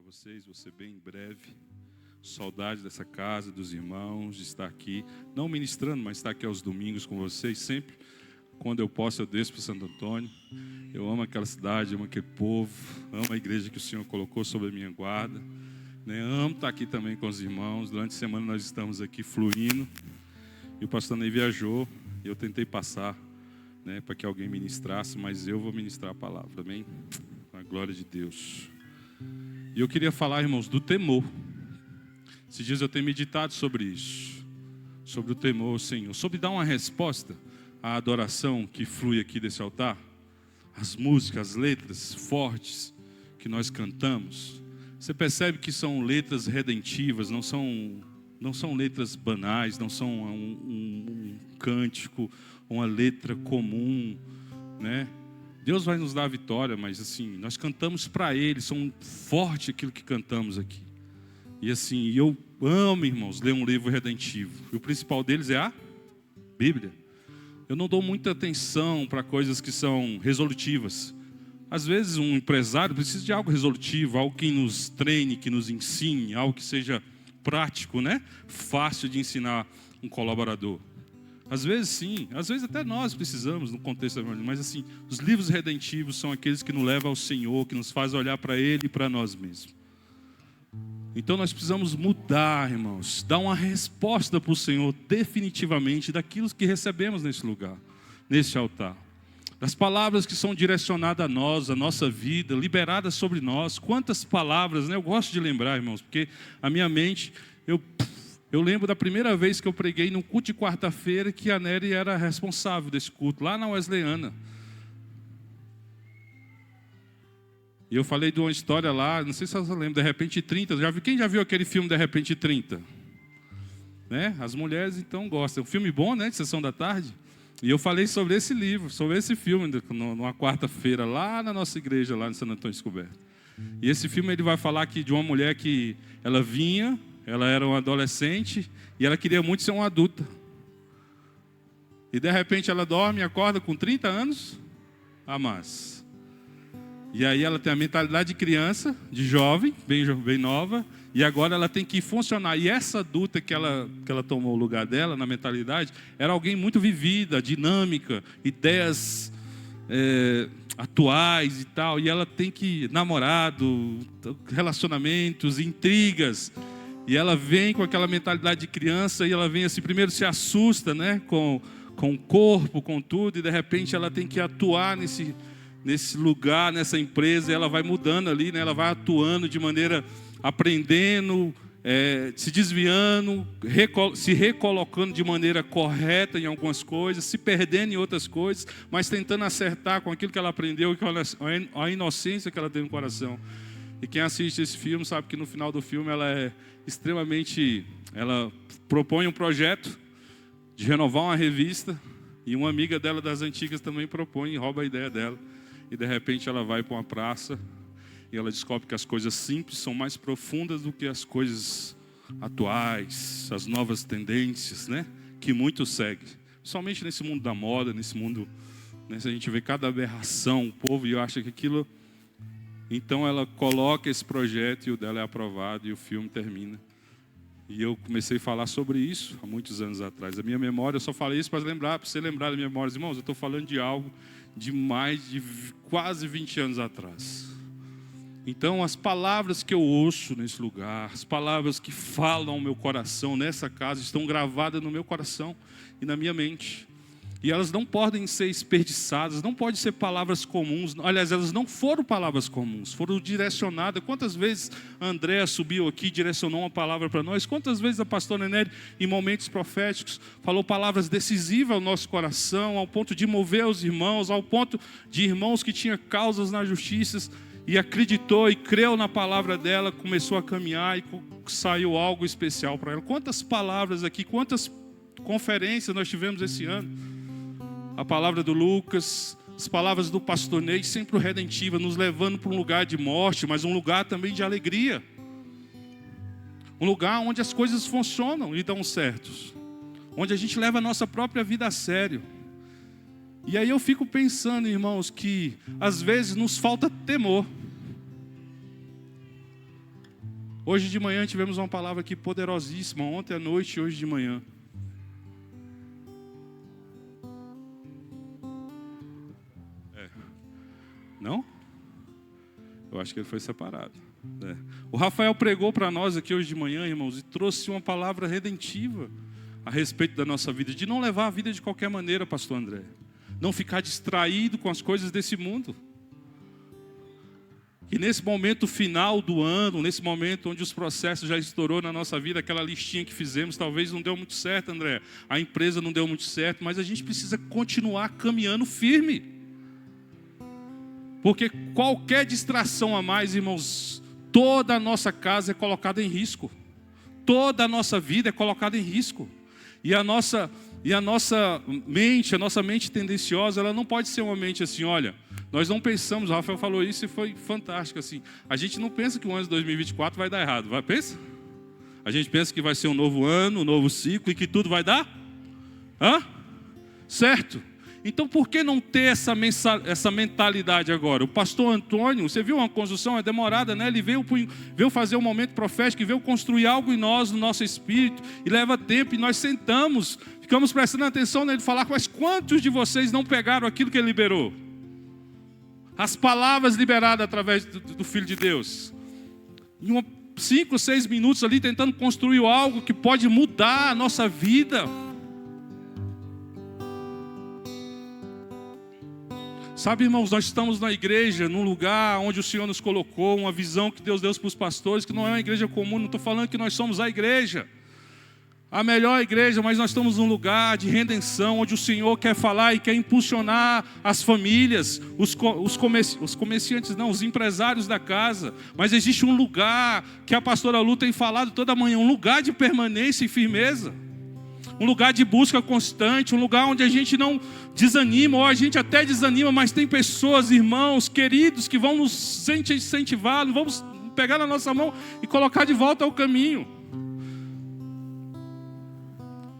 vocês, vou ser bem breve. Saudade dessa casa, dos irmãos, de estar aqui, não ministrando, mas estar aqui aos domingos com vocês. Sempre, quando eu posso, eu desço para Santo Antônio. Eu amo aquela cidade, amo aquele povo, amo a igreja que o Senhor colocou sob a minha guarda, né? Amo estar aqui também com os irmãos. Durante a semana nós estamos aqui fluindo. E o pastor Ney viajou, e eu tentei passar, né, para que alguém ministrasse, mas eu vou ministrar a palavra, amém? Com a glória de Deus. E eu queria falar, irmãos, do temor. Esses dias eu tenho meditado sobre isso, sobre o temor ao Senhor, sobre dar uma resposta à adoração que flui aqui desse altar, as músicas, as letras fortes que nós cantamos. Você percebe que são letras redentivas, não são letras banais, não são um cântico, uma letra comum, né? Deus vai nos dar a vitória, mas assim, nós cantamos para Ele, são forte aquilo que cantamos aqui. E assim, eu amo, irmãos, ler um livro redentivo. E o principal deles é a Bíblia. Eu não dou muita atenção para coisas que são resolutivas. Às vezes um empresário precisa de algo resolutivo, algo que nos treine, que nos ensine, algo que seja prático, né? Fácil de ensinar um colaborador. Às vezes sim, às vezes até nós precisamos no contexto evangelístico, mas assim, os livros redentivos são aqueles que nos levam ao Senhor, que nos fazem olhar para Ele e para nós mesmos. Então nós precisamos mudar, irmãos, dar uma resposta para o Senhor definitivamente daquilo que recebemos nesse lugar, nesse altar. Das palavras que são direcionadas a nós, a nossa vida, liberadas sobre nós. Quantas palavras, né? Eu gosto de lembrar, irmãos, porque a minha mente, eu lembro da primeira vez que eu preguei num culto de quarta-feira que a Nery era responsável desse culto, lá na Wesleyana. E eu falei de uma história lá, não sei se você lembra, De Repente 30. Quem já viu aquele filme De Repente 30? Né? As mulheres então gostam. Um filme bom, né? De sessão da tarde. E eu falei sobre esse livro, sobre esse filme, numa quarta-feira, lá na nossa igreja, lá no Santo Antônio Descoberto. E esse filme ele vai falar aqui de uma mulher que ela vinha, ela era uma adolescente e ela queria muito ser uma adulta. E de repente ela dorme e acorda com 30 anos a mais. E aí ela tem a mentalidade de criança, de jovem, bem nova, e agora ela tem que funcionar. E essa adulta que ela tomou o lugar dela na mentalidade, era alguém muito vivida, dinâmica, ideias atuais e tal. E ela tem que namorado, relacionamentos, intrigas. E ela vem com aquela mentalidade de criança e ela vem assim, primeiro se assusta, né, com o corpo, com tudo, e de repente ela tem que atuar nesse lugar, nessa empresa, e ela vai mudando ali, né? Ela vai atuando de maneira, aprendendo, se desviando, se recolocando de maneira correta em algumas coisas, se perdendo em outras coisas, mas tentando acertar com aquilo que ela aprendeu e com a inocência que ela tem no coração. E quem assiste esse filme sabe que no final do filme ela propõe um projeto de renovar uma revista, e uma amiga dela das antigas também propõe e rouba a ideia dela. E de repente ela vai para uma praça e ela descobre que as coisas simples são mais profundas do que as coisas atuais, as novas tendências, né? Que muitos seguem. Somente nesse mundo da moda, nesse mundo, né? A gente vê cada aberração, o povo, e eu acho que aquilo... Então ela coloca esse projeto e o dela é aprovado e o filme termina. E eu comecei a falar sobre isso há muitos anos atrás. A minha memória, eu só falei isso para você lembrar da minha memória. Irmãos, eu estou falando de algo de mais de quase 20 anos atrás. Então, as palavras que eu ouço nesse lugar, as palavras que falam ao meu coração nessa casa, estão gravadas no meu coração e na minha mente. E elas não podem ser desperdiçadas, não podem ser palavras comuns. Aliás, elas não foram palavras comuns, foram direcionadas. Quantas vezes a Andréa subiu aqui e direcionou uma palavra para nós? Quantas vezes a pastora Nery, em momentos proféticos, falou palavras decisivas ao nosso coração, ao ponto de mover os irmãos, ao ponto de irmãos que tinham causas na justiça e acreditou e creu na palavra dela, começou a caminhar e saiu algo especial para ela. Quantas palavras aqui, quantas conferências nós tivemos esse ano? A palavra do Lucas, as palavras do pastor Ney, sempre redentiva, nos levando para um lugar de morte, mas um lugar também de alegria. Um lugar onde as coisas funcionam e dão certos. Onde a gente leva a nossa própria vida a sério. E aí eu fico pensando, irmãos, que às vezes nos falta temor. Hoje de manhã tivemos uma palavra aqui poderosíssima, ontem à noite e hoje de manhã. Não? Eu acho que ele foi separado. O Rafael pregou para nós aqui hoje de manhã, irmãos, e trouxe uma palavra redentiva a respeito da nossa vida, de não levar a vida de qualquer maneira, pastor André. Não ficar distraído com as coisas desse mundo. E nesse momento final do ano, nesse momento onde os processos já estourou na nossa vida, aquela listinha que fizemos, talvez não deu muito certo, André. A empresa não deu muito certo, mas a gente precisa continuar caminhando firme. Porque qualquer distração a mais, irmãos, toda a nossa casa é colocada em risco. Toda a nossa vida é colocada em risco. E a nossa mente tendenciosa, ela não pode ser uma mente assim, olha, nós não pensamos, o Rafael falou isso e foi fantástico assim. A gente não pensa que o ano de 2024 vai dar errado, pensa? A gente pensa que vai ser um novo ano, um novo ciclo e que tudo vai dar? Certo? Então, por que não ter essa mentalidade agora? O pastor Antônio, você viu uma construção, é demorada, né? Ele veio fazer um momento profético, veio construir algo em nós, no nosso espírito, e leva tempo, e nós sentamos, ficamos prestando atenção nele falar, mas quantos de vocês não pegaram aquilo que ele liberou? As palavras liberadas através do Filho de Deus. Em 5, 6 minutos ali, tentando construir algo que pode mudar a nossa vida. Sabe, irmãos, nós estamos na igreja, num lugar onde o Senhor nos colocou, uma visão que Deus deu para os pastores, que não é uma igreja comum, não estou falando que nós somos a igreja, a melhor igreja, mas nós estamos num lugar de redenção, onde o Senhor quer falar e quer impulsionar as famílias, os comerciantes não, os empresários da casa, mas existe um lugar que a pastora Lu tem falado toda manhã, um lugar de permanência e firmeza. Um lugar de busca constante, um lugar onde a gente não desanima, ou a gente até desanima, mas tem pessoas, irmãos, queridos, que vão nos incentivar, vamos pegar na nossa mão e colocar de volta ao caminho.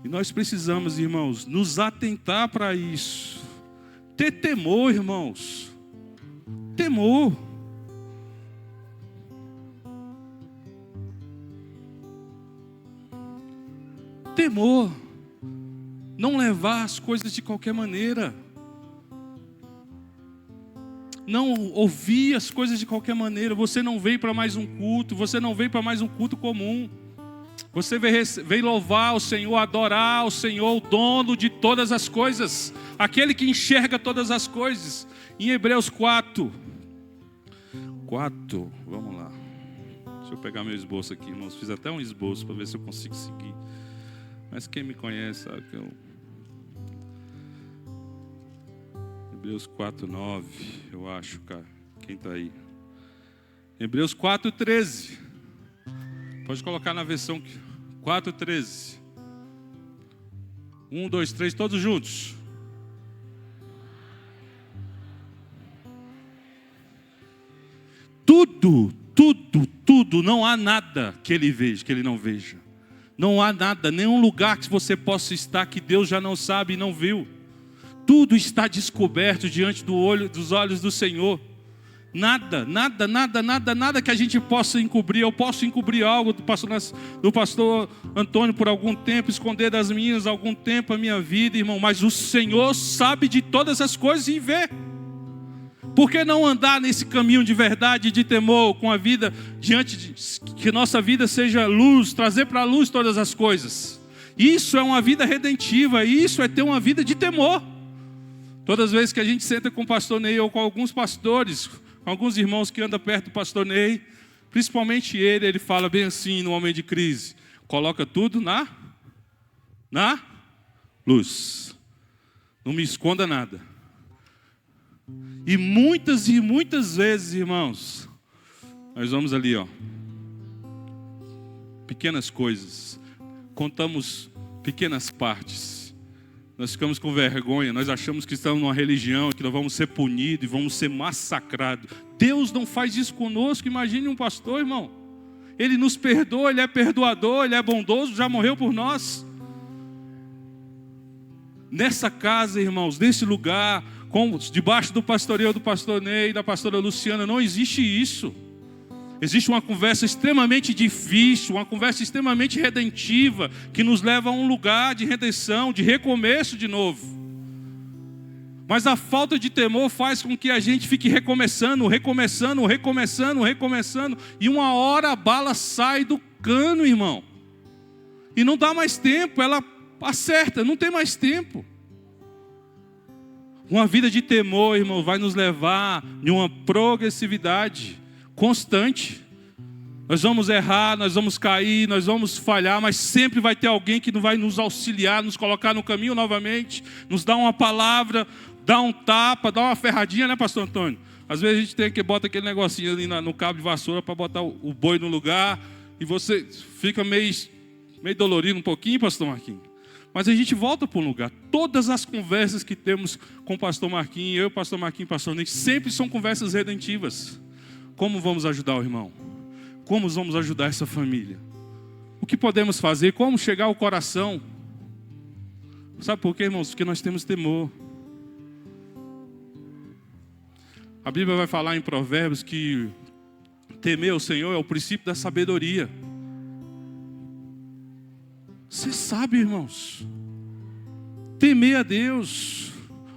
E nós precisamos, irmãos, nos atentar para isso. Ter temor, irmãos. Temor. Temor. Não levar as coisas de qualquer maneira. Não ouvir as coisas de qualquer maneira. Você não veio para mais um culto. Você não veio para mais um culto comum. Você veio louvar o Senhor, adorar o Senhor, o dono de todas as coisas. Aquele que enxerga todas as coisas. Em Hebreus 4, vamos lá. Deixa eu pegar meu esboço aqui, irmãos. Fiz até um esboço para ver se eu consigo seguir. Mas quem me conhece sabe que eu... Hebreus 4:9, eu acho, cara. Quem está aí? Hebreus 4:13. Pode colocar na versão 4:13. 1, 2, 3, todos juntos. Tudo, não há nada que ele veja, que ele não veja. Não há nada, nenhum lugar que você possa estar que Deus já não sabe e não viu. Tudo está descoberto diante dos olhos do Senhor. Nada que a gente possa encobrir. Eu posso encobrir algo do pastor Antônio por algum tempo, esconder das minhas algum tempo a minha vida, irmão. Mas o Senhor sabe de todas as coisas e vê. Por que não andar nesse caminho de verdade e de temor com a vida que nossa vida seja luz, trazer para a luz todas as coisas? Isso é uma vida redentiva, isso é ter uma vida de temor. Todas as vezes que a gente senta com o pastor Ney ou com alguns pastores, com alguns irmãos que andam perto do pastor Ney, principalmente ele fala bem assim no momento de crise: coloca tudo na luz, não me esconda nada. E muitas vezes, irmãos, nós vamos ali, pequenas coisas, contamos pequenas partes, nós ficamos com vergonha, nós achamos que estamos numa religião, que nós vamos ser punidos e vamos ser massacrados. Deus não faz isso conosco. Imagine um pastor, irmão, ele nos perdoa, ele é perdoador, ele é bondoso, já morreu por nós. Nessa casa, irmãos, nesse lugar, debaixo do pastoreio do pastor Ney, da pastora Luciana, não existe isso. Existe uma conversa extremamente difícil, uma conversa extremamente redentiva, que nos leva a um lugar de redenção, de recomeço de novo. Mas a falta de temor faz com que a gente fique recomeçando, e uma hora a bala sai do cano, irmão. E não dá mais tempo, ela acerta, não tem mais tempo. Uma vida de temor, irmão, vai nos levar a uma progressividade constante. Nós vamos errar, nós vamos cair, nós vamos falhar, mas sempre vai ter alguém que vai nos auxiliar, nos colocar no caminho novamente, nos dar uma palavra, dar um tapa, dar uma ferradinha, né, pastor Antônio? Às vezes a gente tem que botar aquele negocinho ali no cabo de vassoura para botar o boi no lugar, e você fica meio dolorido um pouquinho, pastor Marquinhos. Mas a gente volta para um lugar. Todas as conversas que temos com o pastor Marquinhos, eu, pastor Marquinhos, pastor Ney, sempre são conversas redentivas. Como vamos ajudar o irmão? Como vamos ajudar essa família? O que podemos fazer? Como chegar ao coração? Sabe por quê, irmãos? Porque nós temos temor. A Bíblia vai falar em Provérbios que temer o Senhor é o princípio da sabedoria. Você sabe, irmãos, temer a Deus.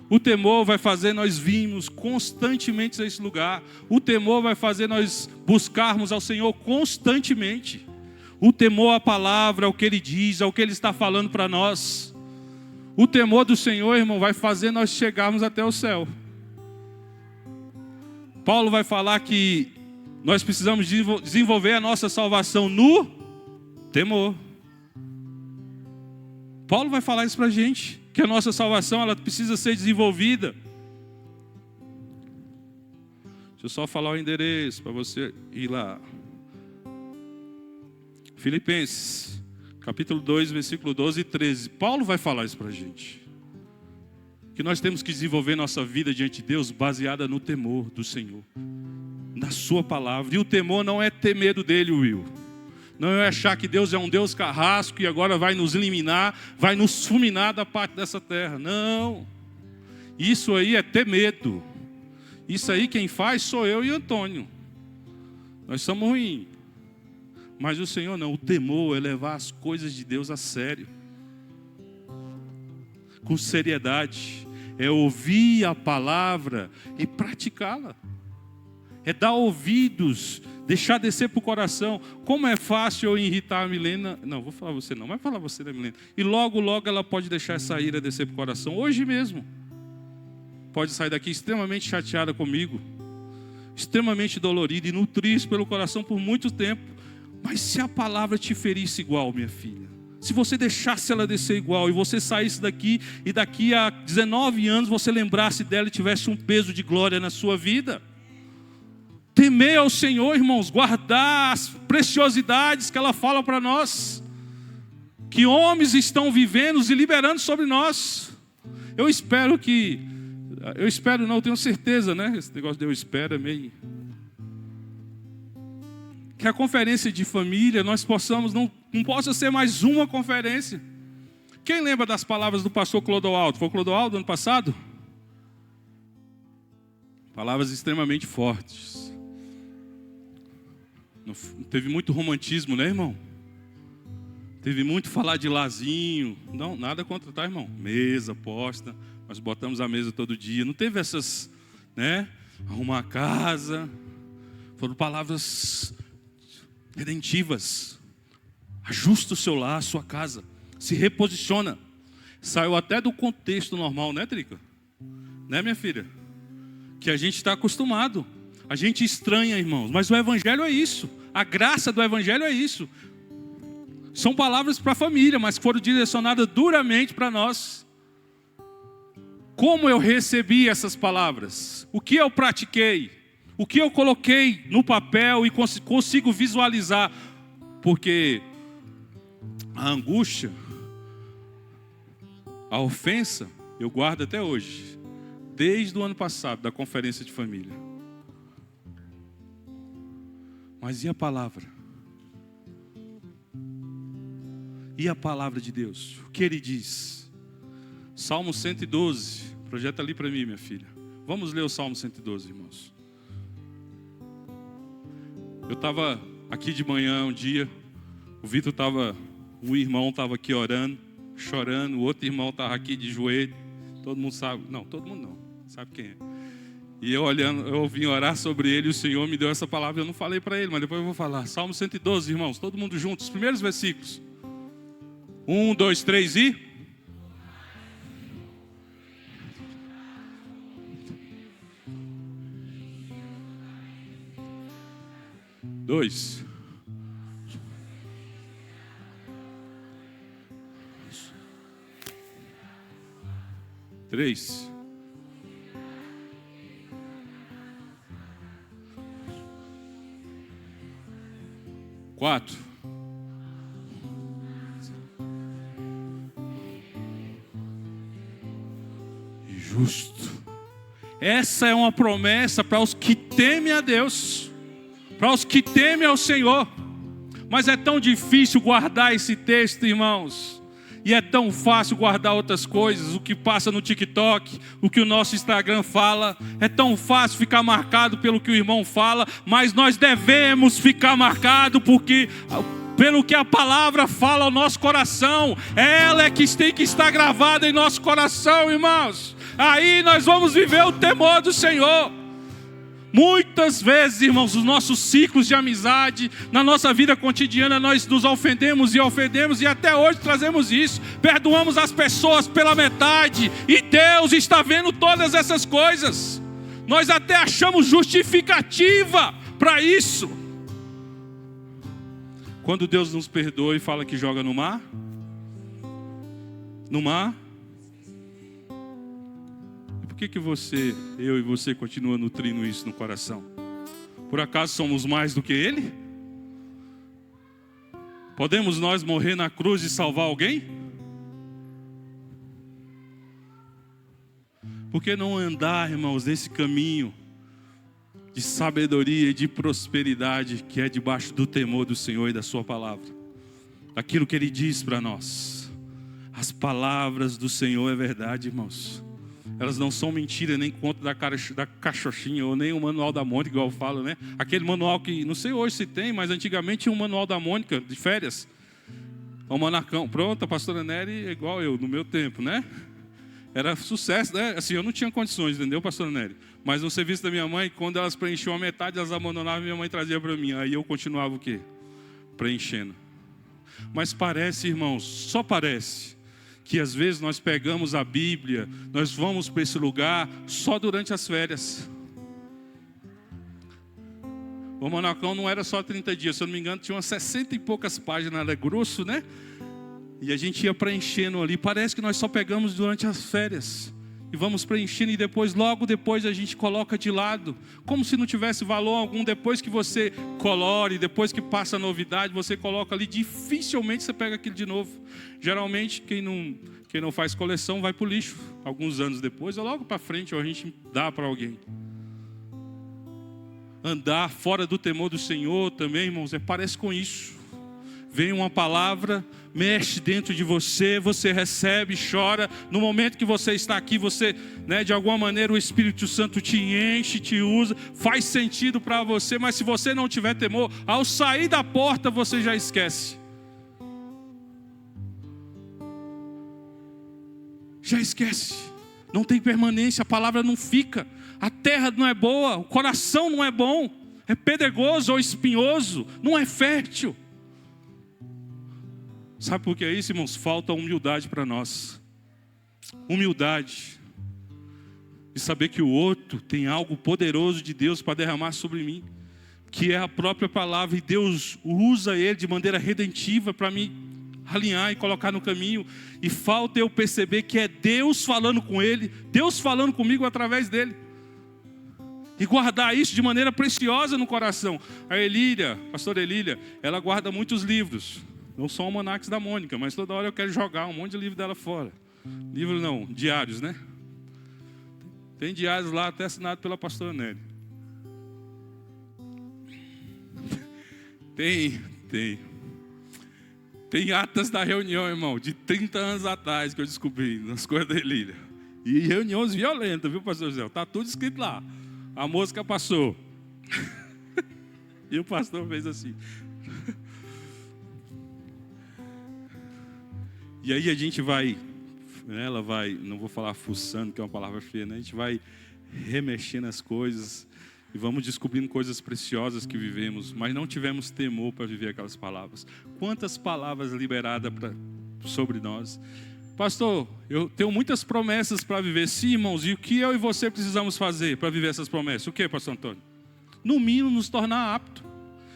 O temor vai fazer nós virmos constantemente a esse lugar. O temor vai fazer nós buscarmos ao Senhor constantemente. O temor à palavra, ao que Ele diz, ao que Ele está falando para nós. O temor do Senhor, irmão, vai fazer nós chegarmos até o céu. Paulo vai falar que nós precisamos desenvolver a nossa salvação no temor. Paulo vai falar isso para a gente, que a nossa salvação ela precisa ser desenvolvida. Deixa eu só falar o endereço para você ir lá. Filipenses, capítulo 2, versículo 12 e 13. Paulo vai falar isso para a gente. Que nós temos que desenvolver nossa vida diante de Deus baseada no temor do Senhor, na sua palavra. E o temor não é ter medo dele, Will. Não é achar que Deus é um Deus carrasco e agora vai nos eliminar, vai nos fulminar da parte dessa terra. Não. Isso aí é ter medo. Isso aí quem faz sou eu e Antônio. Nós somos ruins. Mas o Senhor não. O temor é levar as coisas de Deus a sério. Com seriedade. É ouvir a palavra e praticá-la. É dar ouvidos, deixar descer para o coração. Como é fácil eu irritar a Milena. Não, vou falar você não, mas falar você da Milena. E logo ela pode deixar essa ira descer para o coração. Hoje mesmo. Pode sair daqui extremamente chateada comigo. Extremamente dolorida e nutrida pelo coração por muito tempo. Mas se a palavra te ferisse igual, minha filha. Se você deixasse ela descer igual e você saísse daqui e daqui a 19 anos você lembrasse dela e tivesse um peso de glória na sua vida. Temer ao Senhor, irmãos, guardar as preciosidades que ela fala para nós, que homens estão vivendo e liberando sobre nós. Eu tenho certeza, né? Esse negócio de eu espero é meio... Que a conferência de família nós possamos, não possa ser mais uma conferência. Quem lembra das palavras do pastor Clodoaldo? Foi o Clodoaldo ano passado? Palavras extremamente fortes. Não teve muito romantismo, né, irmão? Teve muito falar de lazinho. Não, nada contra, tá, irmão? Mesa posta, nós botamos a mesa todo dia. Não teve essas, né? Arrumar a casa. Foram palavras redentivas. Ajusta o seu lar, a sua casa. Se reposiciona. Saiu até do contexto normal, né, Trica? Né, minha filha? Que a gente está acostumado. A gente estranha, irmãos. Mas o Evangelho é isso. A graça do Evangelho é isso. São palavras para a família, mas que foram direcionadas duramente para nós. Como eu recebi essas palavras? O que eu pratiquei? O que eu coloquei no papel e consigo visualizar? Porque a angústia, a ofensa, eu guardo até hoje. Desde o ano passado, da conferência de família. Mas e a palavra? E a palavra de Deus? O que Ele diz? Salmo 112. Projeta ali para mim, minha filha. Vamos ler o Salmo 112, irmãos. Eu estava aqui de manhã um dia, um irmão estava aqui orando, chorando, o outro irmão estava aqui de joelho, todo mundo sabe, não, todo mundo não, sabe quem é. E eu vim orar sobre ele e o Senhor me deu essa palavra, eu não falei para ele, mas depois eu vou falar. Salmo 112, irmãos, todo mundo junto, os primeiros versículos. 1, 2, 3 e... 2. 3. 4. Justo. Essa é uma promessa para os que temem a Deus, para os que temem ao Senhor. Mas é tão difícil guardar esse texto, irmãos. E é tão fácil guardar outras coisas, o que passa no TikTok, o que o nosso Instagram fala. É tão fácil ficar marcado pelo que o irmão fala, mas nós devemos ficar marcado pelo que a palavra fala ao nosso coração. Ela é que tem que estar gravada em nosso coração, irmãos. Aí nós vamos viver o temor do Senhor. Muitas vezes, irmãos, os nossos ciclos de amizade, na nossa vida cotidiana, nós nos ofendemos e até hoje trazemos isso. Perdoamos as pessoas pela metade e Deus está vendo todas essas coisas. Nós até achamos justificativa para isso. Quando Deus nos perdoa e fala que joga no mar, por que eu e você continua nutrindo isso no coração? Por acaso somos mais do que Ele? Podemos nós morrer na cruz e salvar alguém? Por que não andar, irmãos, nesse caminho de sabedoria e de prosperidade que é debaixo do temor do Senhor e da sua palavra? Aquilo que Ele diz para nós. As palavras do Senhor é verdade, irmãos. Elas não são mentira, nem conto da caixochinha, ou nem o manual da Mônica, igual eu falo, né? Aquele manual que, não sei hoje se tem, mas antigamente tinha um manual da Mônica, de férias. O manacão, pronto, a pastora Nery é igual eu, no meu tempo, né? Era sucesso, né? Assim, eu não tinha condições, entendeu, pastora Nery? Mas no serviço da minha mãe, quando elas preenchiam a metade, elas abandonavam, minha mãe trazia para mim. Aí eu continuava o quê? Preenchendo. Mas parece, irmãos, só parece que às vezes nós pegamos a Bíblia, nós vamos para esse lugar só durante as férias. O manacão não era só 30 dias, se eu não me engano, tinha umas 60 e poucas páginas, era grosso, né? E a gente ia preenchendo ali, parece que nós só pegamos durante as férias. E vamos preenchendo e depois, logo depois a gente coloca de lado. Como se não tivesse valor algum. Depois que você colore, depois que passa a novidade, você coloca ali. Dificilmente você pega aquilo de novo. Geralmente quem não faz coleção vai para o lixo. Alguns anos depois, ou logo para frente, ou a gente dá para alguém. Andar fora do temor do Senhor também, irmãos, parece com isso. Vem uma palavra, mexe dentro de você, você recebe, chora. No momento que você está aqui, você, de alguma maneira o Espírito Santo te enche, te usa, faz sentido para você. Mas se você não tiver temor, ao sair da porta você já esquece. Já esquece. Não tem permanência, a palavra não fica. A terra não é boa, o coração não é bom. É pedregoso ou espinhoso, não é fértil. Sabe por que é isso, irmãos? Falta humildade para nós. Humildade. E saber que o outro tem algo poderoso de Deus para derramar sobre mim. Que é a própria palavra. E Deus usa ele de maneira redentiva para me alinhar e colocar no caminho. E falta eu perceber que é Deus falando com ele. Deus falando comigo através dele. E guardar isso de maneira preciosa no coração. A Elília, a pastora Elília, ela guarda muitos livros. Não são almanaques da Mônica, mas toda hora eu quero jogar um monte de livro dela fora. Livro não, diários, né? Tem diários lá até assinado pela pastora Nery. Tem atas da reunião, irmão, de 30 anos atrás que eu descobri nas coisas da Elília. E reuniões violentas, viu, pastor José? Está tudo escrito lá. A música passou. E o pastor fez assim. E aí a gente vai, ela vai, não vou falar fuçando, que é uma palavra feia, né? A gente vai remexendo as coisas e vamos descobrindo coisas preciosas que vivemos, mas não tivemos temor para viver aquelas palavras. Quantas palavras liberadas sobre nós. Pastor, eu tenho muitas promessas para viver. Sim, irmãos, e o que eu e você precisamos fazer para viver essas promessas? O que, pastor Antônio? No mínimo, nos tornar aptos,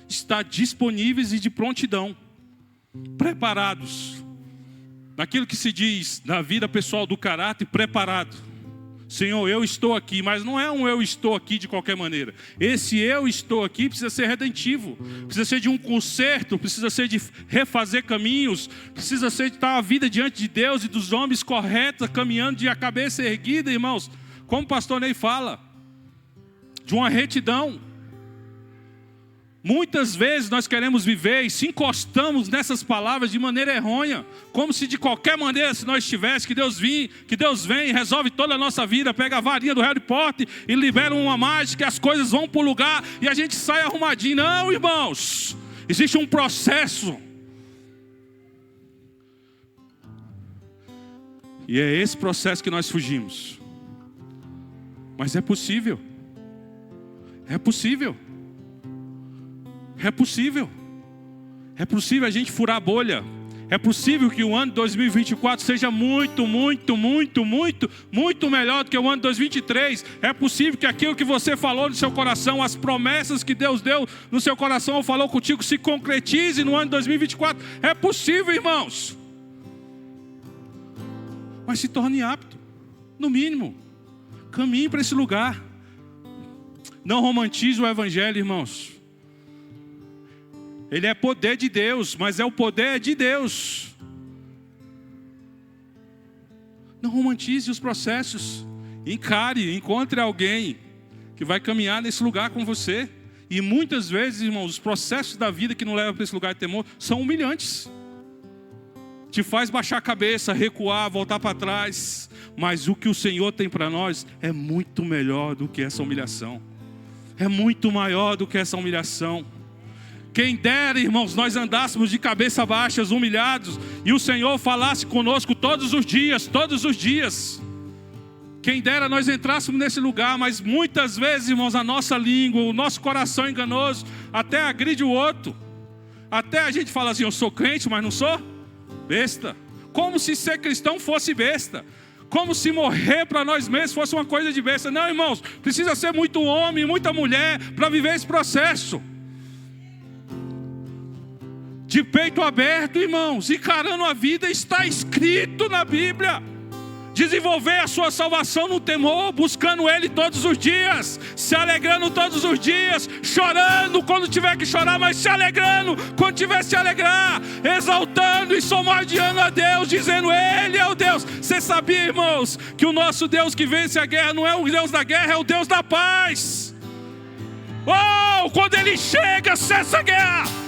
estar disponíveis e de prontidão, preparados. Naquilo que se diz na vida pessoal do caráter, preparado. Senhor, eu estou aqui, mas não é um eu estou aqui de qualquer maneira. Esse eu estou aqui precisa ser redentivo, precisa ser de um conserto, precisa ser de refazer caminhos, precisa ser de estar a vida diante de Deus e dos homens correta, caminhando de a cabeça erguida, irmãos. Como o pastor Ney fala, de uma retidão. Muitas vezes nós queremos viver e se encostamos nessas palavras de maneira errônea, como se de qualquer maneira, se nós estivéssemos, que Deus vem e resolve toda a nossa vida, pega a varinha do Harry Potter e libera uma mágica e as coisas vão para o lugar e a gente sai arrumadinho. Não, irmãos, existe um processo. E é esse processo que nós fugimos. Mas é possível. É possível. É possível. É possível a gente furar a bolha. É possível que o ano de 2024 seja muito melhor do que o ano de 2023. É possível que aquilo que você falou no seu coração, as promessas que Deus deu no seu coração ou falou contigo, se concretize no ano de 2024. É possível, irmãos. Mas se torne apto, no mínimo. Caminhe para esse lugar. Não romantize o evangelho, irmãos. Ele é poder de Deus, mas é o poder de Deus. Não romantize os processos. Encontre alguém que vai caminhar nesse lugar com você. E muitas vezes, irmãos, os processos da vida que não levam para esse lugar de temor são humilhantes. Te faz baixar a cabeça, recuar, voltar para trás. Mas o que o Senhor tem para nós é muito melhor do que essa humilhação. É muito maior do que essa humilhação. Quem dera, irmãos, nós andássemos de cabeça baixa, humilhados, e o Senhor falasse conosco todos os dias. Quem dera nós entrássemos nesse lugar, mas muitas vezes, irmãos, a nossa língua, o nosso coração enganoso, até agride o outro. Até a gente fala assim, eu sou crente, mas não sou besta. Como se ser cristão fosse besta. Como se morrer para nós mesmos fosse uma coisa de besta. Não, irmãos, precisa ser muito homem, muita mulher para viver esse processo. De peito aberto, irmãos, encarando a vida, está escrito na Bíblia. Desenvolver a sua salvação no temor, buscando Ele todos os dias, se alegrando todos os dias, chorando quando tiver que chorar, mas se alegrando quando tiver que se alegrar, exaltando e somardeando a Deus, dizendo Ele é o Deus. Você sabia, irmãos, que o nosso Deus que vence a guerra não é o Deus da guerra, é o Deus da paz. Oh, quando Ele chega, cessa a guerra.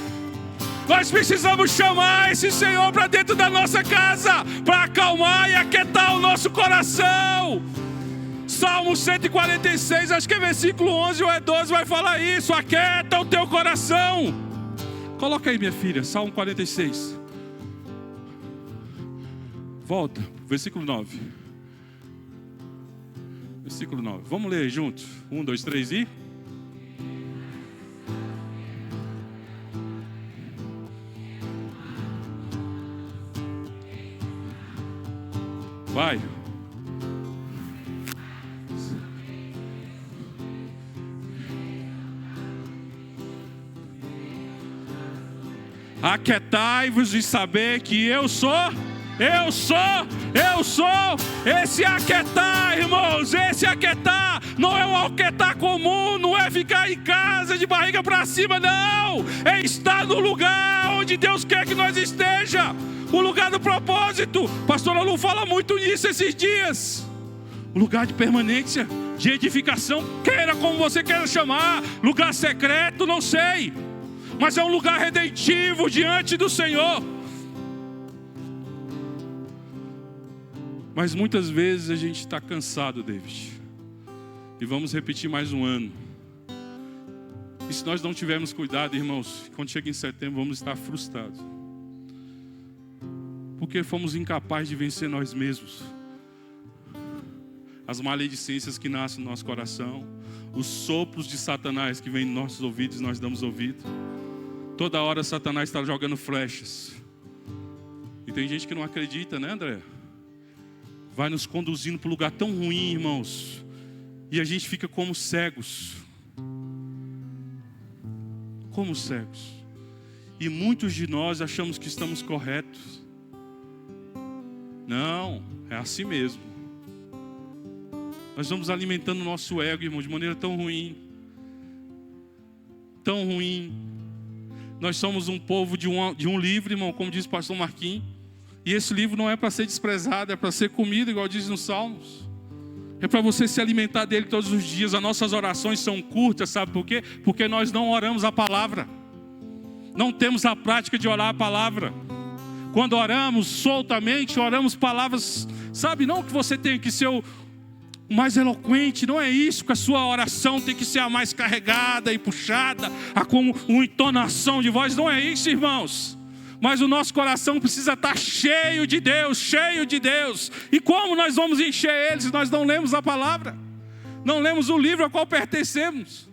Nós precisamos chamar esse Senhor para dentro da nossa casa, para acalmar e aquietar o nosso coração. Salmo 146, acho que é versículo 11 ou é 12, vai falar isso. Aquieta o teu coração. Coloca aí, minha filha, Salmo 46. Volta, versículo 9. Versículo 9, vamos ler juntos. 1, 2, 3 e... vai. Aquietai-vos e saber que eu sou. Esse aquietar, irmãos, esse aquietar não é um aquietar comum, não é ficar em casa de barriga para cima, não. É estar no lugar onde Deus quer que nós esteja. O lugar do propósito. Pastor Lu fala muito nisso esses dias. O lugar de permanência, de edificação, queira como você queira chamar. Lugar secreto, não sei. Mas é um lugar redentivo diante do Senhor. Mas muitas vezes a gente está cansado, David. E vamos repetir mais um ano. E se nós não tivermos cuidado, irmãos, quando chega em setembro, vamos estar frustrados. Porque fomos incapazes de vencer nós mesmos. As maledicências que nascem no nosso coração, os sopros de Satanás que vêm nos nossos ouvidos e nós damos ouvido. Toda hora Satanás está jogando flechas. E tem gente que não acredita, né, André? Vai nos conduzindo para um lugar tão ruim, irmãos. E a gente fica como cegos. Como cegos. E muitos de nós achamos que estamos corretos. Não, é assim mesmo. Nós vamos alimentando o nosso ego, irmão, de maneira tão ruim. Tão ruim. Nós somos um povo de um livro, irmão, como diz o pastor Marquinhos. E esse livro não é para ser desprezado, é para ser comido, igual diz nos Salmos. É para você se alimentar dele todos os dias. As nossas orações são curtas, sabe por quê? Porque nós não oramos a palavra. Não temos a prática de orar a palavra. Quando oramos soltamente, oramos palavras, sabe? Não que você tenha que ser o mais eloquente, não é isso, que a sua oração tem que ser a mais carregada e puxada, com uma entonação de voz, não é isso, irmãos. Mas o nosso coração precisa estar cheio de Deus, cheio de Deus. E como nós vamos encher ele se nós não lemos a palavra? Não lemos o livro ao qual pertencemos?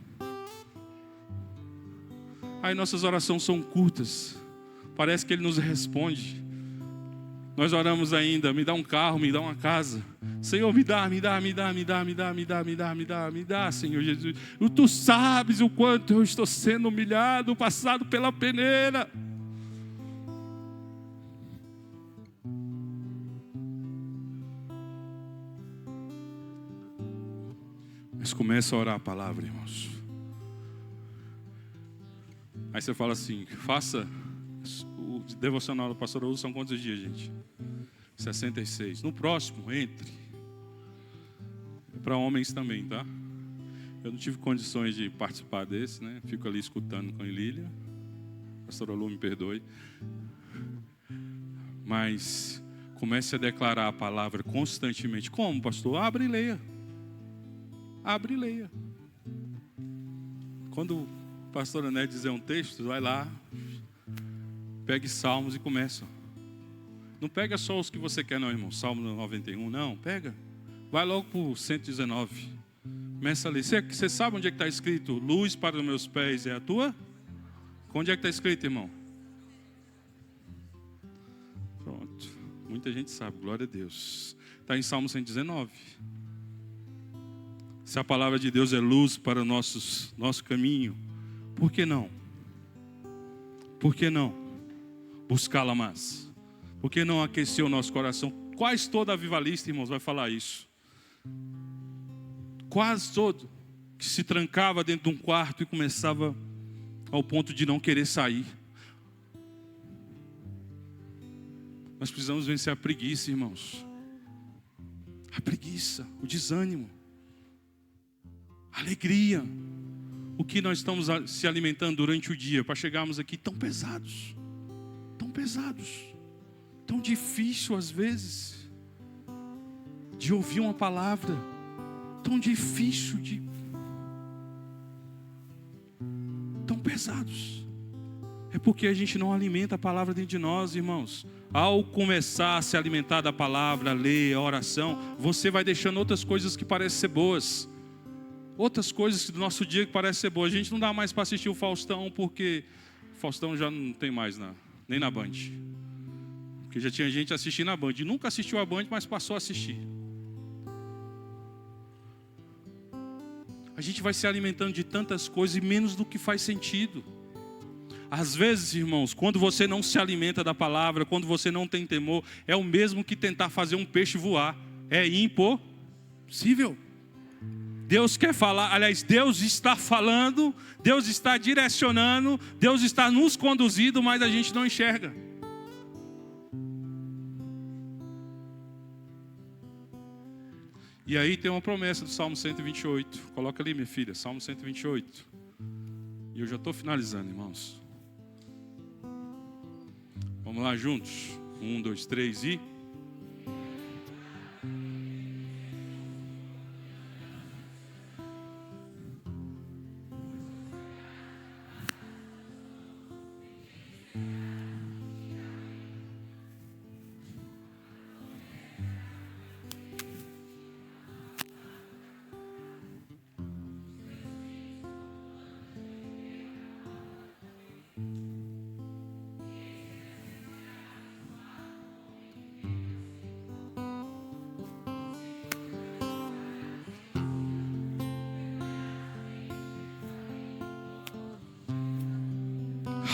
Aí nossas orações são curtas. Parece que ele nos responde. Nós oramos ainda, me dá um carro, me dá uma casa. Senhor, me dá, Senhor Jesus. E tu sabes o quanto eu estou sendo humilhado, passado pela peneira. Mas começa a orar a palavra, irmãos. Aí você fala assim, faça o devocional do pastor Raul, são quantos dias, gente? 66. No próximo, entre. É para homens também, tá? Eu não tive condições de participar desse, né? Fico ali escutando com a Lília. Pastor Raul, me perdoe. Mas comece a declarar a palavra constantemente. Como, pastor? Abre e leia. Abre e leia. Quando o pastor Ané dizer um texto, vai lá, pegue Salmos e começa. Não pega só os que você quer não, irmão. Salmo 91, não, pega. Vai logo para o 119. Começa a ler. Você sabe onde é que está escrito? Luz para os meus pés é a tua? Onde é que está escrito, irmão? Pronto. Muita gente sabe, glória a Deus. Está em Salmo 119. Se a palavra de Deus é luz para o nosso caminho, por que não? Por que não buscá-la mais? Por que não aquecer o nosso coração? Quase todo avivalista, irmãos, vai falar isso. Quase todo que se trancava dentro de um quarto e começava ao ponto de não querer sair. Nós precisamos vencer a preguiça, irmãos. A preguiça, o desânimo. Alegria. O que nós estamos se alimentando durante o dia para chegarmos aqui tão pesados. Tão pesados. Tão difícil às vezes de ouvir uma palavra. Tão difícil de... Tão pesados. É porque a gente não alimenta a palavra dentro de nós, irmãos. Ao começar a se alimentar da palavra, a ler, a oração, você vai deixando outras coisas que parecem ser boas. Outras coisas do nosso dia que parecem ser boas. A gente não dá mais para assistir o Faustão, porque o Faustão já não tem mais nem na Band. Porque já tinha gente assistindo a Band. Nunca assistiu a Band, mas passou a assistir. A gente vai se alimentando de tantas coisas e menos do que faz sentido. Às vezes, irmãos, quando você não se alimenta da palavra, quando você não tem temor, é o mesmo que tentar fazer um peixe voar. É impossível. Deus quer falar, aliás, Deus está falando, Deus está direcionando, Deus está nos conduzindo, mas a gente não enxerga. E aí tem uma promessa do Salmo 128. Coloca ali, minha filha, Salmo 128. E eu já estou finalizando, irmãos. Vamos lá juntos. 1, 2, 3 e...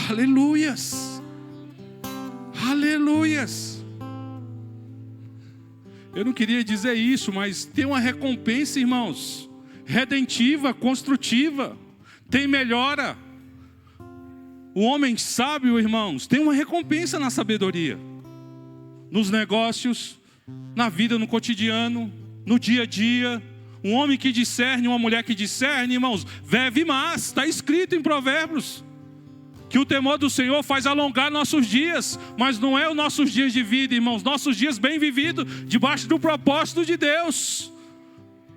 Aleluias. Aleluias. Eu não queria dizer isso, mas tem uma recompensa, irmãos, redentiva, construtiva, tem melhora. O homem sábio, irmãos, tem uma recompensa na sabedoria, nos negócios, na vida, no cotidiano, no dia a dia. Um homem que discerne, uma mulher que discerne, irmãos, vive mais. Está escrito em Provérbios que o temor do Senhor faz alongar nossos dias, mas não é os nossos dias de vida, irmãos, nossos dias bem vividos, debaixo do propósito de Deus.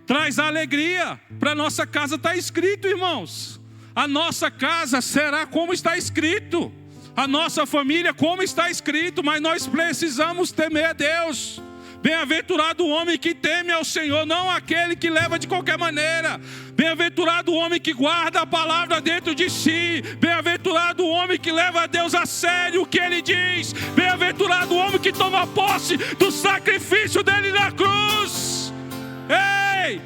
Traz alegria para a nossa casa, está escrito, irmãos. A nossa casa será como está escrito, a nossa família como está escrito, mas nós precisamos temer a Deus. Bem-aventurado o homem que teme ao Senhor, não aquele que leva de qualquer maneira. Bem-aventurado o homem que guarda a palavra dentro de si. Bem-aventurado o homem que leva a Deus a sério o que Ele diz. Bem-aventurado o homem que toma posse do sacrifício dele na cruz. Ei!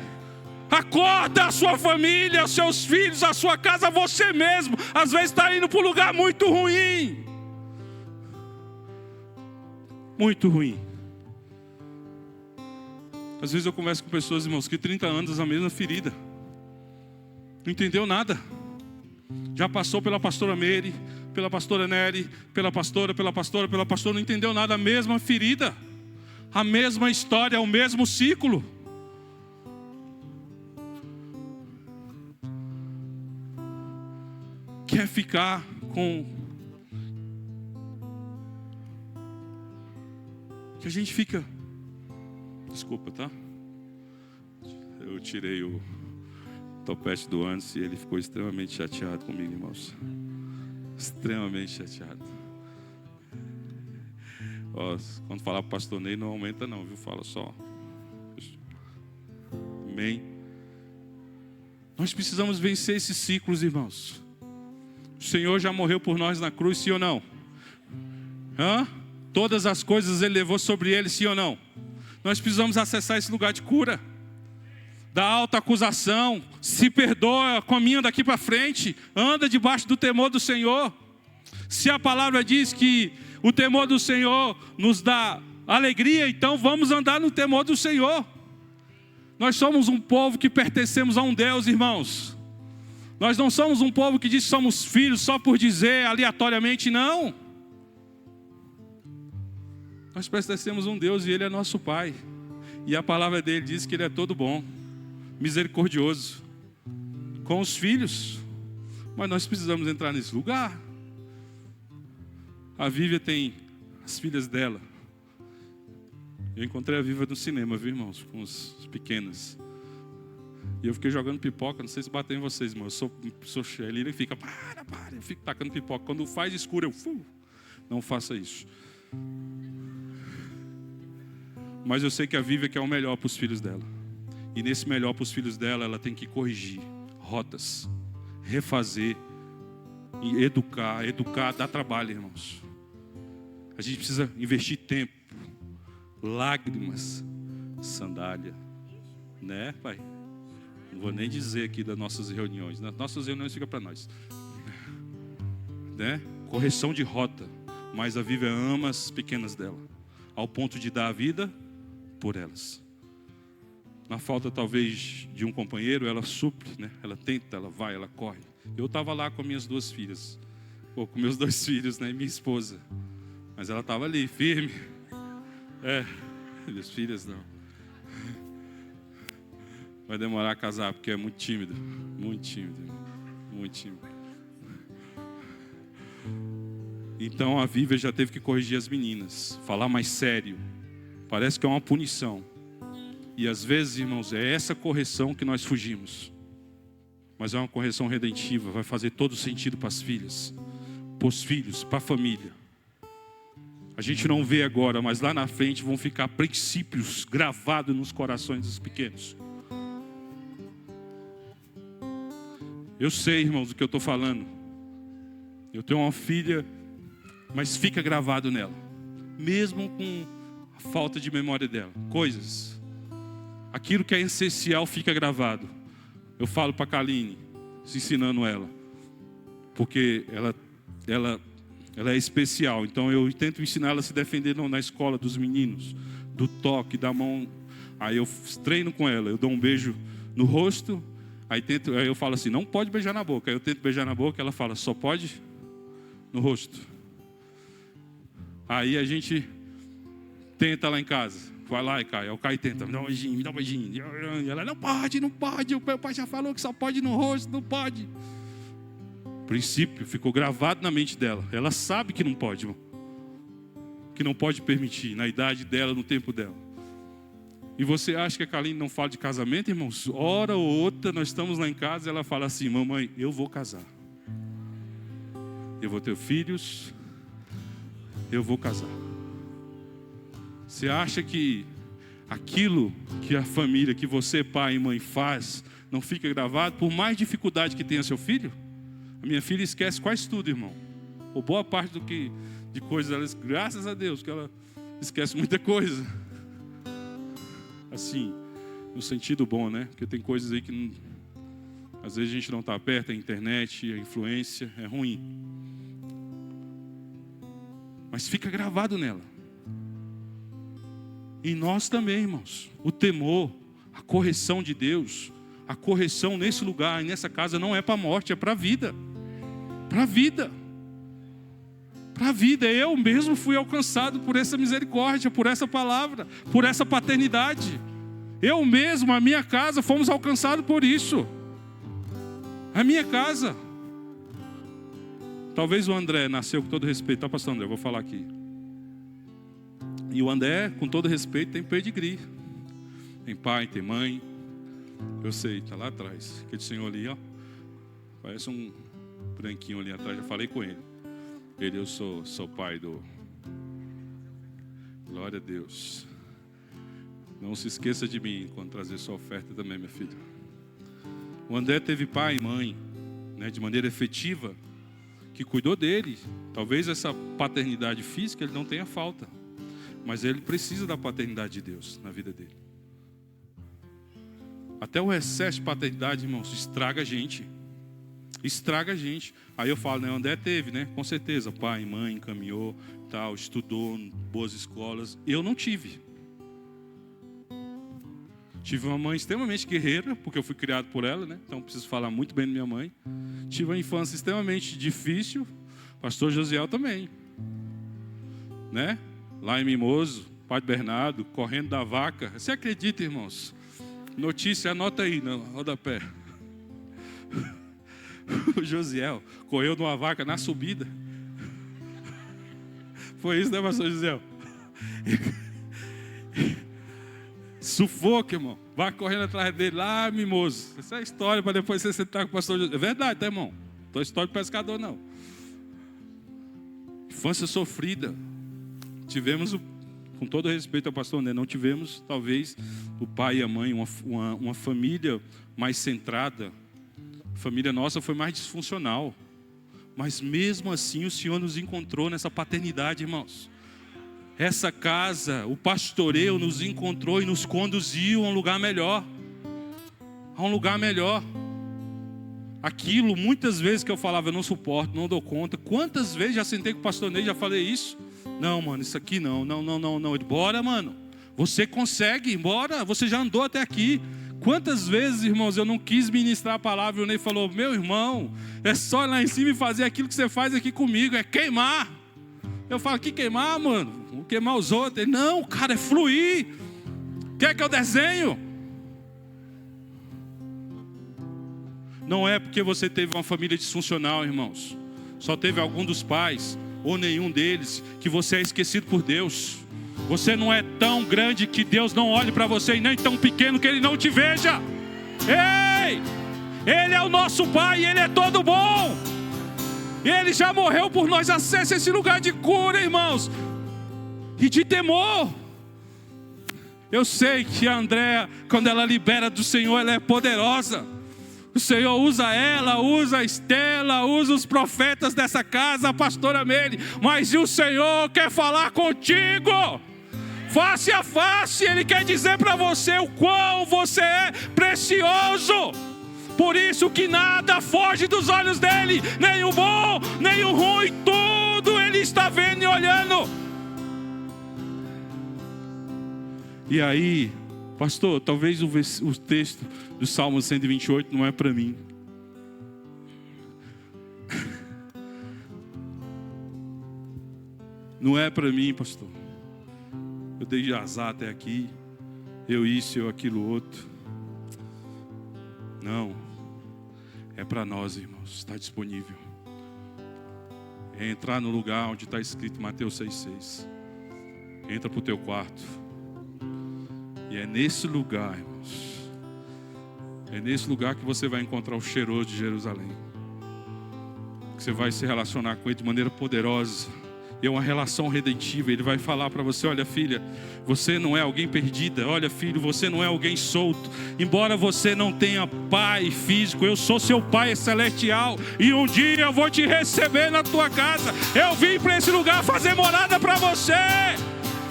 Acorda a sua família, os seus filhos, a sua casa, você mesmo. Às vezes está indo para um lugar muito ruim. Muito ruim. Às vezes eu converso com pessoas, irmãos, que 30 anos a mesma ferida. Não entendeu nada. Já passou pela pastora Mary, pela pastora Nery, pela pastora, não entendeu nada. A mesma ferida, a mesma história, o mesmo ciclo. Quer ficar com... Que a gente fica... Desculpa, tá? Eu tirei o topete do Anderson e ele ficou extremamente chateado comigo, irmãos. Extremamente chateado. Ó, quando falar para o pastor Ney, não aumenta não, viu? Fala só. Amém. Nós precisamos vencer esses ciclos, irmãos. O Senhor já morreu por nós na cruz, sim ou não? Todas as coisas Ele levou sobre Ele, sim ou não? Nós precisamos acessar esse lugar de cura, da alta acusação. Se perdoa, caminha daqui para frente, anda debaixo do temor do Senhor. Se a palavra diz que o temor do Senhor nos dá alegria, então vamos andar no temor do Senhor. Nós somos um povo que pertencemos a um Deus, irmãos. Nós não somos um povo que diz que somos filhos só por dizer aleatoriamente, não. Nós pertencemos a um Deus e Ele é nosso Pai. E a palavra dele diz que Ele é todo bom, misericordioso, com os filhos. Mas nós precisamos entrar nesse lugar. A Vívia tem as filhas dela. Eu encontrei a Vívia no cinema, viu, irmãos? Com as pequenas. E eu fiquei jogando pipoca, não sei se bateu em vocês, irmãos. Eu sou cheio. Ele fica, para. Eu fico tacando pipoca. Quando faz escuro, não faça isso. Mas eu sei que a Vívia quer o melhor para os filhos dela. E nesse melhor para os filhos dela, ela tem que corrigir rotas, refazer, e educar dá trabalho, irmãos. A gente precisa investir tempo, lágrimas, sandália, né, pai? Não vou nem dizer aqui das nossas reuniões. Nossas reuniões ficam para nós, né? Correção de rota. Mas a Vívia ama as pequenas dela, ao ponto de dar a vida por elas. Na falta talvez de um companheiro, ela supre, né? Ela tenta, ela vai, ela corre. Eu estava lá com minhas duas filhas, ou com meus dois filhos, né? E minha esposa. Mas ela estava ali, firme. Minhas filhas não. Vai demorar a casar, porque é muito tímido. Muito tímido, muito tímido. Então a Vívia já teve que corrigir as meninas, falar mais sério. Parece que é uma punição. E às vezes, irmãos, é essa correção que nós fugimos. Mas é uma correção redentiva, vai fazer todo sentido para as filhas. para os filhos, para a família. A gente não vê agora, mas lá na frente vão ficar princípios gravados nos corações dos pequenos. Eu sei, irmãos, do que eu estou falando. Eu tenho uma filha, mas fica gravado nela. Mesmo com a falta de memória dela. Coisas. Aquilo que é essencial fica gravado. Eu falo para a Kaline, ensinando ela. Porque ela é especial. Então eu tento ensinar ela a se defender na escola dos meninos. Do toque, da mão. Aí eu treino com ela. Eu dou um beijo no rosto. Aí eu falo assim, não pode beijar na boca. Aí eu tento beijar na boca. Ela fala, só pode no rosto. Aí a gente tenta lá em casa. Vai lá, Caio. O Caio tenta, me dá um beijinho, me dá um beijinho. E ela, não pode. O meu pai já falou que só pode no rosto, não pode. O princípio ficou gravado na mente dela. Ela sabe que não pode, irmão. Que não pode permitir, na idade dela, no tempo dela. E você acha que a Kaline não fala de casamento, irmãos? Hora ou outra, nós estamos lá em casa e ela fala assim, mamãe, eu vou casar. Eu vou ter filhos. Eu vou casar. Você acha que aquilo que a família, que você, pai e mãe, faz, não fica gravado? Por mais dificuldade que tenha seu filho? A minha filha esquece quase tudo, irmão. Ou boa parte de coisas, ela, graças a Deus, que ela esquece muita coisa. Assim, no sentido bom, né? Porque tem coisas aí que não, às vezes a gente não está perto, a internet, a influência, é ruim. Mas fica gravado nela. E nós também, irmãos. O temor, a correção de Deus, a correção nesse lugar, nessa casa, não é para a morte, é para a vida. Para a vida. Para a vida. Eu mesmo fui alcançado por essa misericórdia, por essa palavra, por essa paternidade. Eu mesmo, a minha casa, fomos alcançados por isso. A minha casa. Talvez o André nasceu com todo respeito. Tá, pastor André, eu vou falar aqui. E o André, com todo respeito, tem pedigree. Tem pai, tem mãe. Eu sei, está lá atrás. Aquele senhor ali, ó. Parece um branquinho ali atrás. Já falei com ele. Eu sou pai do... Glória a Deus. Não se esqueça de mim quando trazer sua oferta também, minha filha. O André teve pai e mãe, né, de maneira efetiva, que cuidou dele. Talvez essa paternidade física ele não tenha falta. Mas ele precisa da paternidade de Deus na vida dele. Até o excesso de paternidade, irmãos, estraga a gente. Estraga a gente. Aí eu falo, né, o André teve, né? Com certeza, pai, mãe, encaminhou, tal, estudou em boas escolas. Eu não tive. Tive uma mãe extremamente guerreira, porque eu fui criado por ela, né? Então preciso falar muito bem da minha mãe. Tive uma infância extremamente difícil. Pastor Josiel também. Né? Lá em Mimoso, Padre Bernardo, correndo da vaca. Você acredita, irmãos? Notícia, anota aí no rodapé. O Josiel correu numa vaca na subida. Foi isso, né, pastor Josiel? Sufoco, irmão. Vai correndo atrás dele lá, Mimoso. Essa é a história para depois você sentar com o pastor Josiel. É verdade, tá, irmão? Não tô história de pescador, não. Infância sofrida. Tivemos, com todo respeito ao pastor André, não tivemos, talvez, o pai e a mãe, uma família mais centrada. A família nossa foi mais disfuncional. Mas mesmo assim o Senhor nos encontrou nessa paternidade, irmãos. Essa casa, o pastoreio nos encontrou e nos conduziu a um lugar melhor. A um lugar melhor. Aquilo, muitas vezes que eu falava, eu não suporto, não dou conta. Quantas vezes já sentei com o pastor Ney e já falei isso? Não, mano, isso aqui não. Bora, mano. Você consegue, bora. Você já andou até aqui. Quantas vezes, irmãos, eu não quis ministrar a palavra e o Ney falou, meu irmão, é só ir lá em cima e fazer aquilo que você faz aqui comigo, é queimar. Eu falo, que queimar, mano? Vou queimar os outros. Ele, não, cara, é fluir. Quer que eu desenho? Não é porque você teve uma família disfuncional, irmãos. Só teve algum dos pais, ou nenhum deles, que você é esquecido por Deus. Você não é tão grande que Deus não olhe para você, e nem tão pequeno que Ele não te veja. Ei! Ele é o nosso Pai, Ele é todo bom. Ele já morreu por nós. Acesse esse lugar de cura, irmãos, e de temor. Eu sei que a Andréa, quando ela libera do Senhor, ela é poderosa. O Senhor usa ela, usa a Estela, usa os profetas dessa casa, a pastora Meire. Mas o Senhor quer falar contigo, face a face. Ele quer dizer para você o quão você é precioso. Por isso que nada foge dos olhos dele, nem o bom, nem o ruim, tudo ele está vendo e olhando. E aí, pastor, talvez o texto do Salmo 128 não é para mim. Não é para mim, pastor. Eu dei azar até aqui, eu isso, eu aquilo outro. Não, é para nós, irmãos, está disponível. É entrar no lugar onde está escrito Mateus 6,6. Entra para o teu quarto. E é nesse lugar, irmãos, é nesse lugar que você vai encontrar o cheiroso de Jerusalém. Que você vai se relacionar com ele de maneira poderosa. É uma relação redentiva. Ele vai falar para você: olha, filha, você não é alguém perdida. Olha, filho, você não é alguém solto. Embora você não tenha pai físico, eu sou seu pai celestial. E um dia eu vou te receber na tua casa. Eu vim para esse lugar fazer morada para você.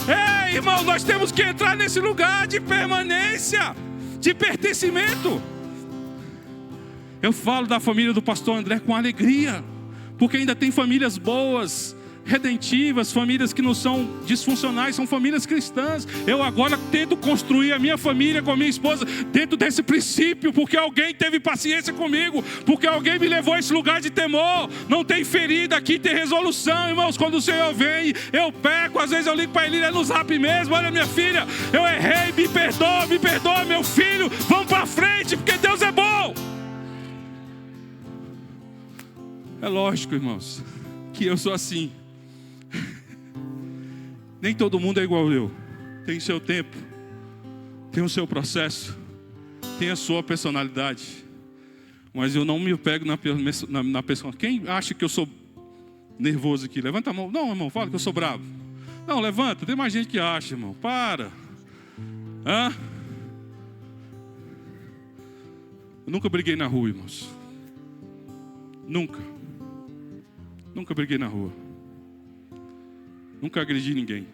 Ei, irmão, nós temos que entrar nesse lugar de permanência, de pertencimento. Eu falo da família do pastor André com alegria, porque ainda tem famílias boas, redentivas, famílias que não são disfuncionais, são famílias cristãs. Eu agora tento construir a minha família com a minha esposa dentro desse princípio, porque alguém teve paciência comigo, porque alguém me levou a esse lugar de temor. Não tem ferida, aqui tem resolução, irmãos. Quando o Senhor vem, eu peco, às vezes eu ligo para ele, é no zap mesmo: olha, minha filha, eu errei, me perdoa, meu filho, vamos para frente, porque Deus é bom. É lógico, irmãos, que eu sou assim. Nem todo mundo é igual eu. Tem seu tempo, tem o seu processo, tem a sua personalidade. Mas eu não me pego na pessoa. Quem acha que eu sou nervoso aqui? Levanta a mão. Não, irmão, fala que eu sou bravo. Não, levanta. Tem mais gente que acha, irmão. Para. Eu nunca briguei na rua, irmãos. Nunca briguei na rua. Nunca agredi ninguém.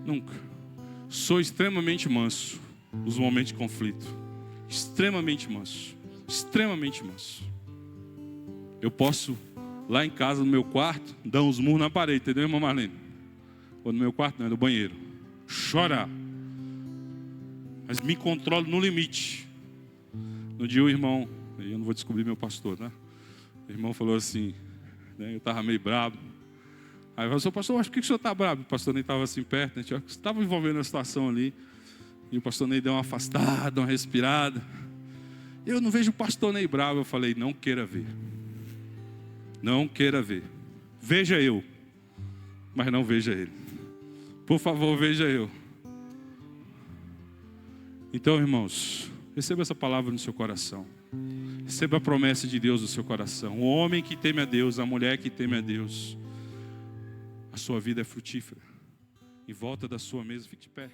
Nunca. Sou extremamente manso nos momentos de conflito. Extremamente manso. Extremamente manso. Eu posso, lá em casa, no meu quarto, dar uns murros na parede, entendeu, irmã Marlene? Ou no meu quarto, não, é no banheiro. Chorar. Mas me controlo no limite. No dia o irmão, eu não vou descobrir meu pastor, né? O irmão falou assim, né, eu estava meio bravo. Aí eu falei: pastor, acho que o senhor está bravo? O pastor nem estava assim perto, né? Estava envolvendo a situação ali. E o pastor Ney deu uma afastada, uma respirada. Eu não vejo o pastor Ney bravo. Eu falei: não queira ver. Não queira ver. Veja eu, mas não veja ele. Por favor, veja eu. Então, irmãos, receba essa palavra no seu coração. Receba a promessa de Deus no seu coração. O homem que teme a Deus, a mulher que teme a Deus, a sua vida é frutífera. Em volta da sua mesa, fique de pé.